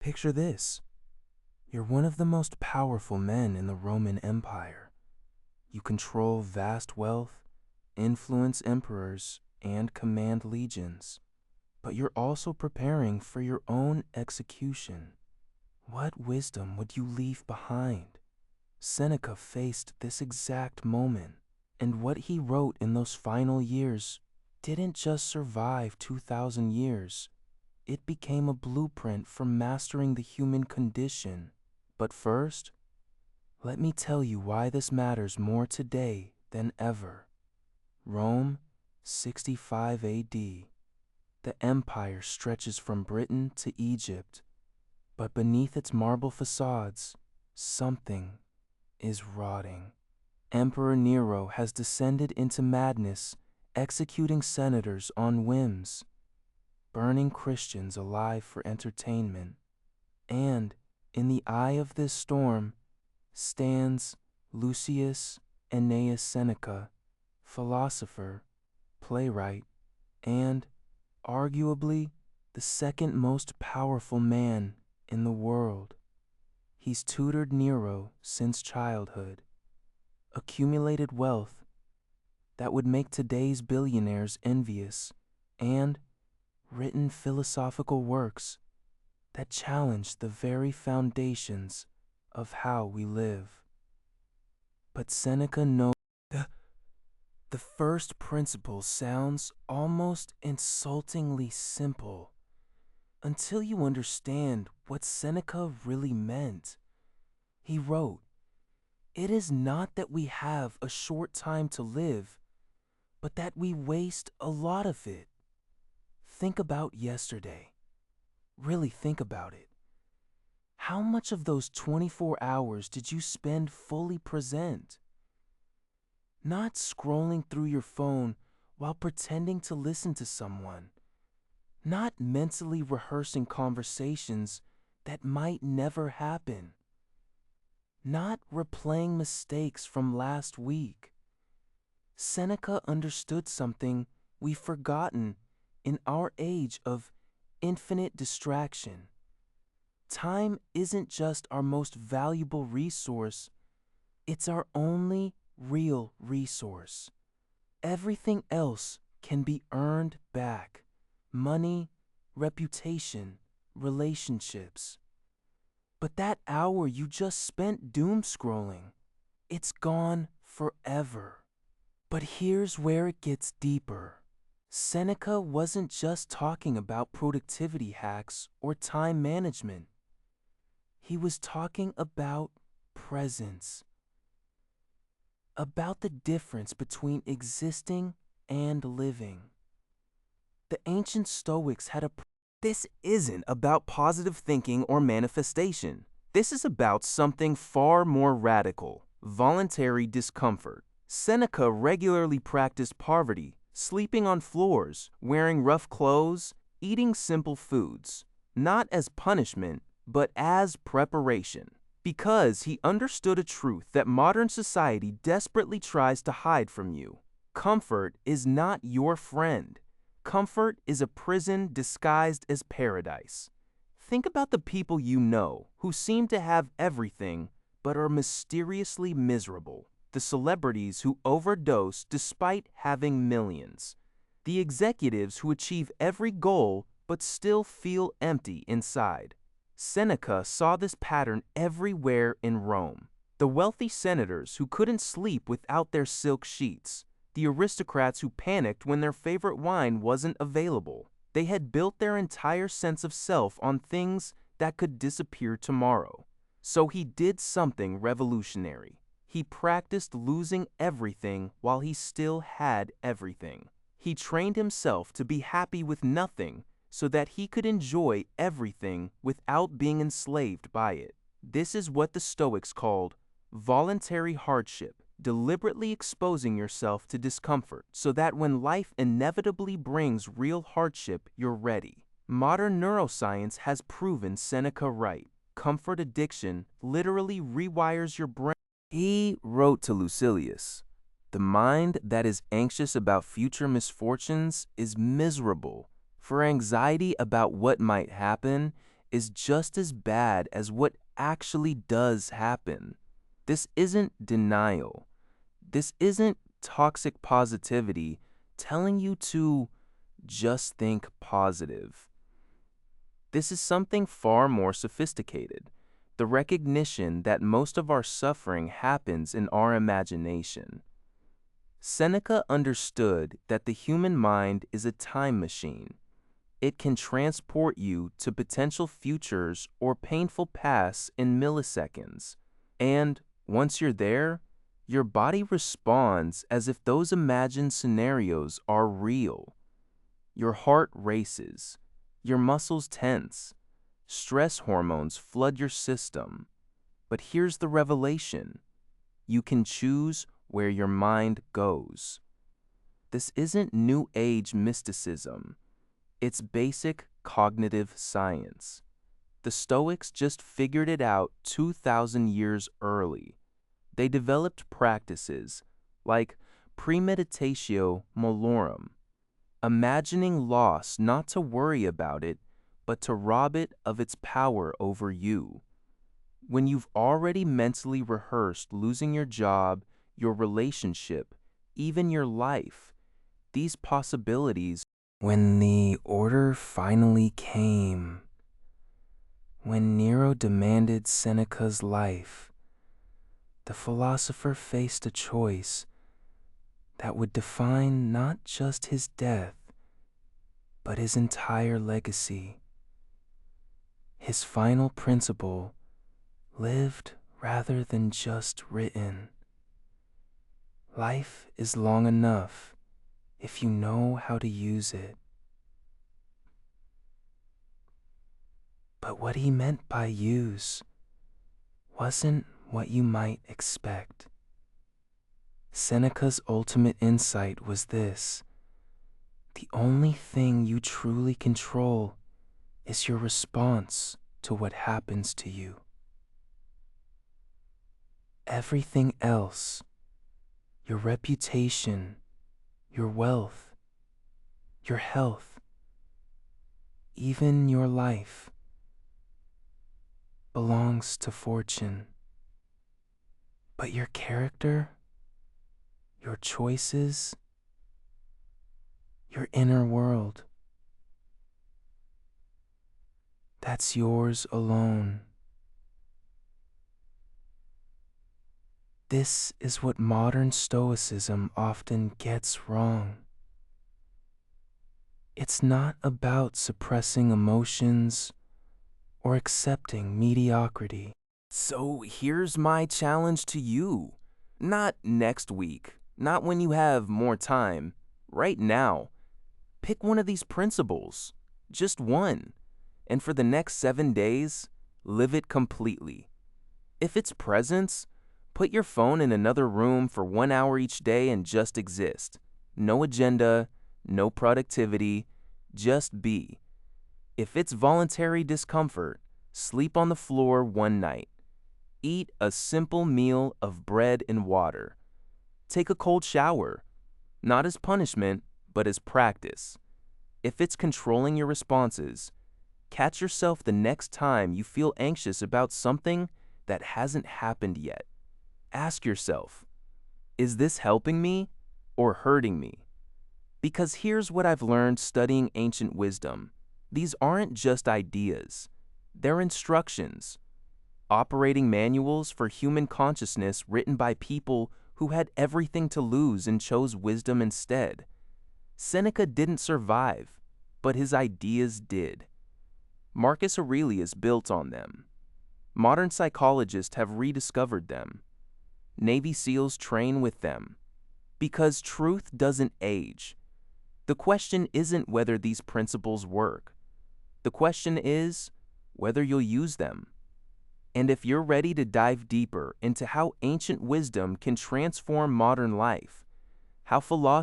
Picture this. You're one of the most powerful men in the Roman Empire. You control vast wealth, influence emperors, and command legions. But you're also preparing for your own execution. What wisdom would you leave behind? Seneca faced this exact moment, and what he wrote in those final years didn't just survive 2,000 years. It became a blueprint for mastering the human condition. But first, let me tell you why this matters more today than ever. Rome, 65 AD. The empire stretches from Britain to Egypt, but beneath its marble facades, something is rotting. Emperor Nero has descended into madness, executing senators on whims, burning Christians alive for entertainment. And in the eye of this storm stands Lucius Annaeus Seneca, philosopher, playwright, and arguably the second most powerful man in the world. He's tutored Nero since childhood, accumulated wealth that would make today's billionaires envious, and written philosophical works that challenge the very foundations of how we live. But Seneca knows the first principle sounds almost insultingly simple until you understand what Seneca really meant. He wrote, "It is not that we have a short time to live, but that we waste a lot of it." Think about yesterday. Really think about it. How much of those 24 hours did you spend fully present? Not scrolling through your phone while pretending to listen to someone. Not mentally rehearsing conversations that might never happen. Not replaying mistakes from last week. Seneca understood something we've forgotten in our age of infinite distraction. Time isn't just our most valuable resource, it's our only real resource. Everything else can be earned back. Money, reputation, relationships. But that hour you just spent doom scrolling, it's gone forever. But here's where it gets deeper. Seneca wasn't just talking about productivity hacks or time management. He was talking about presence. About the difference between existing and living. The ancient Stoics had a This isn't about positive thinking or manifestation. This is about something far more radical, voluntary discomfort. Seneca regularly practiced poverty, sleeping on floors, wearing rough clothes, eating simple foods, not as punishment, but as preparation. Because he understood a truth that modern society desperately tries to hide from you. Comfort is not your friend. Comfort is a prison disguised as paradise. Think about the people you know who seem to have everything but are mysteriously miserable. The celebrities who overdose despite having millions. The executives who achieve every goal but still feel empty inside. Seneca saw this pattern everywhere in Rome. The wealthy senators who couldn't sleep without their silk sheets. The aristocrats who panicked when their favorite wine wasn't available. They had built their entire sense of self on things that could disappear tomorrow. So he did something revolutionary. He practiced losing everything while he still had everything. He trained himself to be happy with nothing so that he could enjoy everything without being enslaved by it. This is what the Stoics called voluntary hardship, deliberately exposing yourself to discomfort so that when life inevitably brings real hardship, you're ready. Modern neuroscience has proven Seneca right. Comfort addiction literally rewires your brain. He wrote to Lucilius, "The mind that is anxious about future misfortunes is miserable, for anxiety about what might happen is just as bad as what actually does happen. This isn't denial. This isn't toxic positivity telling you to just think positive. This is something far more sophisticated, the recognition that most of our suffering happens in our imagination. Seneca understood that the human mind is a time machine. It can transport you to potential futures or painful pasts in milliseconds. And once you're there, your body responds as if those imagined scenarios are real. Your heart races, your muscles tense, stress hormones flood your system. But here's the revelation: you can choose where your mind goes. This isn't New Age mysticism. It's basic cognitive science. The Stoics just figured it out 2,000 years early. They developed practices like premeditatio malorum, imagining loss not to worry about it, but to rob it of its power over you. When you've already mentally rehearsed losing your job, your relationship, even your life, these possibilities. When the order finally came, when Nero demanded Seneca's life, the philosopher faced a choice that would define not just his death, but his entire legacy. His final principle, lived rather than just written. Life is long enough if you know how to use it. But what he meant by use wasn't what you might expect. Seneca's ultimate insight was this: the only thing you truly control is your response to what happens to you. Everything else, your reputation, your wealth, your health, even your life, belongs to fortune. But your character, your choices, your inner world, that's yours alone. This is what modern Stoicism often gets wrong. It's not about suppressing emotions or accepting mediocrity. So here's my challenge to you. Not next week, not when you have more time. Right now, pick one of these principles, just one, and for the next 7 days, live it completely. If it's presence, put your phone in another room for 1 hour each day and just exist. No agenda, no productivity, just be. If it's voluntary discomfort, sleep on the floor one night. Eat a simple meal of bread and water. Take a cold shower, not as punishment, but as practice. If it's controlling your responses, catch yourself the next time you feel anxious about something that hasn't happened yet. Ask yourself, is this helping me or hurting me? Because here's what I've learned studying ancient wisdom. These aren't just ideas. They're instructions, operating manuals for human consciousness written by people who had everything to lose and chose wisdom instead. Seneca didn't survive, but his ideas did. Marcus Aurelius built on them. Modern psychologists have rediscovered them. Navy SEALs train with them. Because truth doesn't age. The question isn't whether these principles work. The question is whether you'll use them. And if you're ready to dive deeper into how ancient wisdom can transform modern life, how philosophy